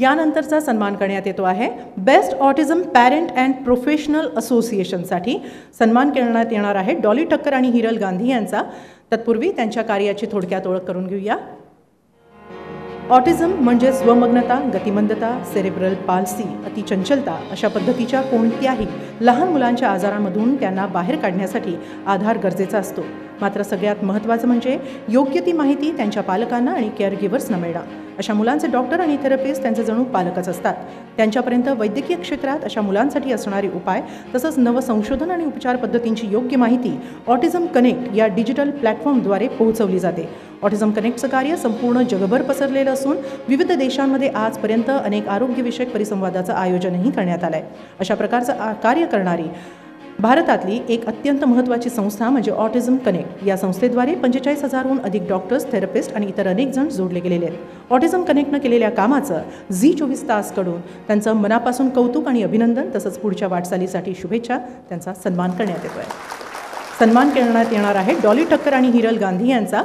यानंतरचा सन्मान करण्यात येतो आहे best autism parent and professional असोसिएशनसाठी सन्मान करण्यात येणार आहे डॉली ठक्कर आणि हिरल गांधी यांचा। तत्पूर्वी त्यांच्या कार्याची थोडक्यात ओळख करून घेऊया। ऑटिझम म्हणजे स्वमग्नता, गतिमंदता, सेरेब्रल पाल्सी, अतिचंचलता अशा पद्धतीच्या कोणत्याही लहान मुलांच्या आजारांमधून त्यांना बाहेर काढण्यासाठी आधार गरजेचा असतो। मात्र सगळ्यात महत्त्वाचं म्हणजे योग्य ती माहिती त्यांच्या पालकांना आणि केअरगिव्हर्सना मिळणं। अशा मुलांचे डॉक्टर आणि थेरपिस्ट त्यांचे जणू पालकच असतात। त्यांच्यापर्यंत वैद्यकीय क्षेत्रात अशा मुलांसाठी असणारे उपाय तसंच नवसंशोधन आणि उपचार पद्धतींची योग्य माहिती ऑटिझम कनेक्ट या डिजिटल प्लॅटफॉर्मद्वारे पोहोचवली जाते। ऑटिझम कनेक्टचं कार्य संपूर्ण जगभर पसरलेलं असून विविध देशांमध्ये आजपर्यंत अनेक आरोग्यविषयक परिसंवादाचं आयोजनही करण्यात आलं आहे। अशा प्रकारचं कार्य करणारी भारतातली एक अत्यंत महत्त्वाची संस्था म्हणजे ऑटिझम कनेक्ट। या संस्थेद्वारे 45,000हून अधिक डॉक्टर्स, थेरपिस्ट आणि इतर अनेक जण जोडले गेलेले आहेत। ऑटिझम कनेक्टनं केलेल्या कामाचं झी24 तासकडून त्यांचं मनापासून कौतुक आणि अभिनंदन तसंच पुढच्या वाटचालीसाठी शुभेच्छा, त्यांचा सन्मान करण्यात येतोय। सन्मान करण्यात येणार आहे डॉली ठक्कर आणि हिरल गांधी यांचा।